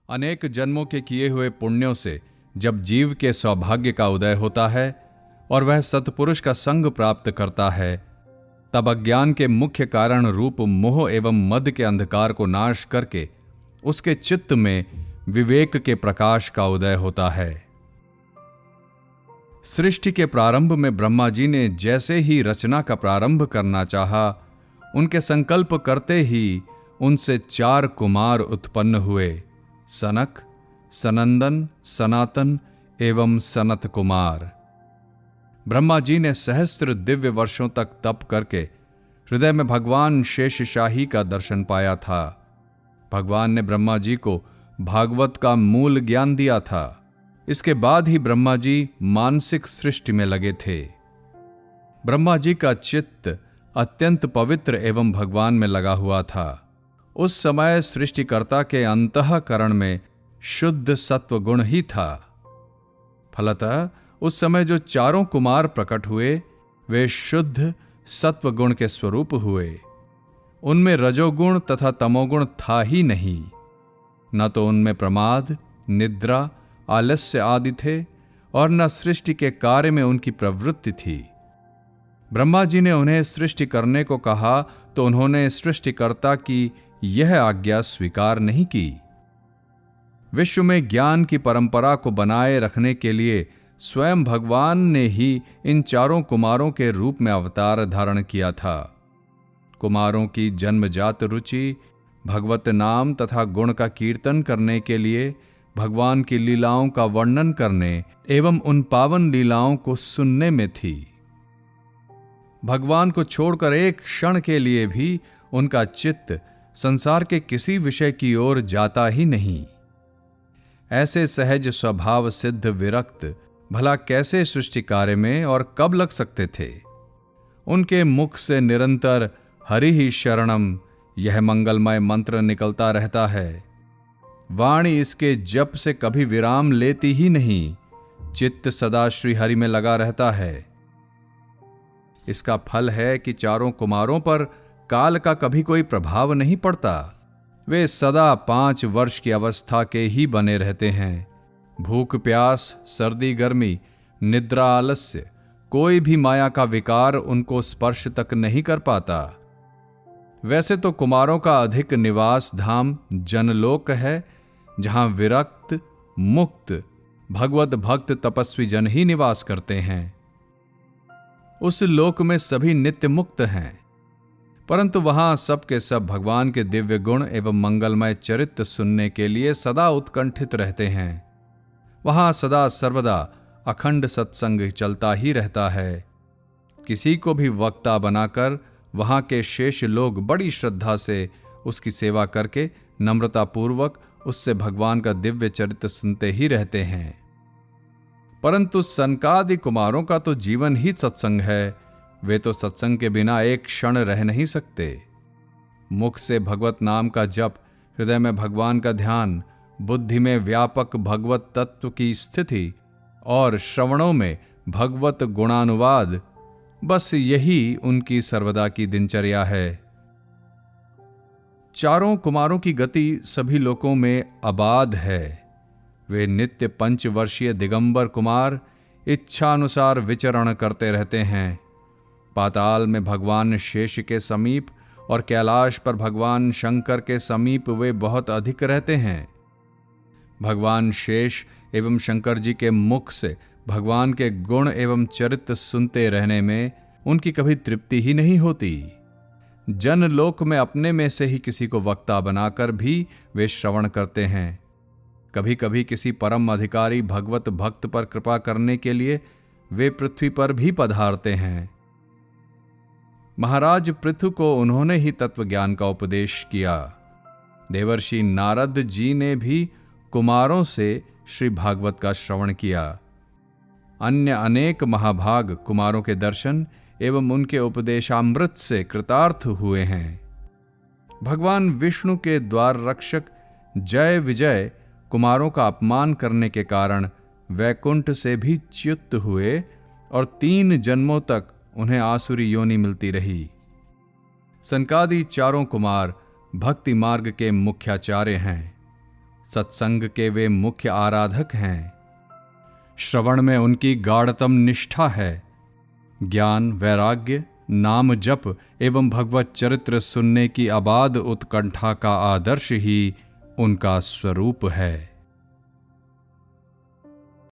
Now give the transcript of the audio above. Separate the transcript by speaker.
Speaker 1: अनेक जन्मों के किए हुए पुण्यों से जब जीव के सौभाग्य का उदय होता है और वह सत्पुरुष का संग प्राप्त करता है, तब अज्ञान के मुख्य कारण रूप मोह एवं मद के अंधकार को नाश करके उसके चित्त में विवेक के प्रकाश का उदय होता है। सृष्टि के प्रारंभ में ब्रह्मा जी ने जैसे ही रचना का प्रारंभ करना चाहा, उनके संकल्प करते ही उनसे 4 कुमार उत्पन्न हुए, सनक, सनंदन, सनातन एवं सनत कुमार। ब्रह्मा जी ने सहस्त्र दिव्य वर्षों तक तप करके हृदय में भगवान शेषशाही का दर्शन पाया था। भगवान ने ब्रह्मा जी को भागवत का मूल ज्ञान दिया था। इसके बाद ही ब्रह्मा जी मानसिक सृष्टि में लगे थे। ब्रह्मा जी का चित्त अत्यंत पवित्र एवं भगवान में लगा हुआ था। उस समय सृष्टिकर्ता के अंतःकरण में शुद्ध सत्व गुण ही था। फलतः उस समय जो 4 कुमार प्रकट हुए, वे शुद्ध सत्व गुण के स्वरूप हुए। उनमें रजोगुण तथा तमोगुण था ही नहीं। न तो उनमें प्रमाद, निद्रा, आलस्य आदि थे और न सृष्टि के कार्य में उनकी प्रवृत्ति थी। ब्रह्मा जी ने उन्हें सृष्टि करने को कहा तो उन्होंने सृष्टिकर्ता की यह आज्ञा स्वीकार नहीं की। विश्व में ज्ञान की परंपरा को बनाए रखने के लिए स्वयं भगवान ने ही इन 4 कुमारों के रूप में अवतार धारण किया था। कुमारों की जन्मजात रुचि भगवत नाम तथा गुण का कीर्तन करने के लिए, भगवान की लीलाओं का वर्णन करने एवं उन पावन लीलाओं को सुनने में थी। भगवान को छोड़कर एक क्षण के लिए भी उनका चित्त संसार के किसी विषय की ओर जाता ही नहीं। ऐसे सहज स्वभाव सिद्ध विरक्त भला कैसे सृष्टि कार्य में और कब लग सकते थे? उनके मुख से निरंतर हरि ही शरणम यह मंगलमय मंत्र निकलता रहता है। वाणी इसके जप से कभी विराम लेती ही नहीं। चित्त सदा श्री हरि में लगा रहता है। इसका फल है कि 4 कुमारों पर काल का कभी कोई प्रभाव नहीं पड़ता। वे सदा 5 वर्ष की अवस्था के ही बने रहते हैं। भूख प्यास, सर्दी गर्मी, निद्रा आलस्य, कोई भी माया का विकार उनको स्पर्श तक नहीं कर पाता। वैसे तो कुमारों का अधिक निवास धाम जनलोक है, जहां विरक्त, मुक्त, भगवत भक्त तपस्वी जन ही निवास करते हैं। उस लोक में सभी नित्य मुक्त हैं, परंतु वहां सब के सब भगवान के दिव्य गुण एवं मंगलमय चरित्र सुनने के लिए सदा उत्कंठित रहते हैं। वहां सदा सर्वदा अखंड सत्संग चलता ही रहता है। किसी को भी वक्ता बनाकर वहां के शेष लोग बड़ी श्रद्धा से उसकी सेवा करके नम्रतापूर्वक उससे भगवान का दिव्य चरित्र सुनते ही रहते हैं। परंतु सनकादि कुमारों का तो जीवन ही सत्संग है। वे तो सत्संग के बिना एक क्षण रह नहीं सकते। मुख से भगवत नाम का जप, हृदय में भगवान का ध्यान, बुद्धि में व्यापक भगवत तत्व की स्थिति और श्रवणों में भगवत गुणानुवाद, बस यही उनकी सर्वदा की दिनचर्या है। 4 कुमारों की गति सभी लोकों में अबाध है। वे नित्य 5 वर्षीय दिगंबर कुमार इच्छानुसार विचरण करते रहते हैं। पाताल में भगवान शेष के समीप और कैलाश पर भगवान शंकर के समीप वे बहुत अधिक रहते हैं। भगवान शेष एवं शंकर जी के मुख से भगवान के गुण एवं चरित्र सुनते रहने में उनकी कभी तृप्ति ही नहीं होती। जनलोक में अपने में से ही किसी को वक्ता बनाकर भी वे श्रवण करते हैं। कभी कभी किसी परम अधिकारी भगवत भक्त पर कृपा करने के लिए वे पृथ्वी पर भी पधारते हैं। महाराज पृथु को उन्होंने ही तत्व ज्ञान का उपदेश किया। देवर्षि नारद जी ने भी कुमारों से श्री भागवत का श्रवण किया। अन्य अनेक महाभाग कुमारों के दर्शन एवं उनके उपदेशामृत से कृतार्थ हुए हैं। भगवान विष्णु के द्वार रक्षक जय विजय कुमारों का अपमान करने के कारण वैकुंठ से भी च्युत हुए और 3 जन्मों तक उन्हें आसुरी योनि मिलती रही। सनकादि 4 कुमार भक्ति मार्ग के मुख्याचार्य हैं। सत्संग के वे मुख्य आराधक हैं। श्रवण में उनकी गाढ़तम निष्ठा है। ज्ञान, वैराग्य, नाम जप एवं भगवत चरित्र सुनने की अबाध उत्कंठा का आदर्श ही उनका स्वरूप है।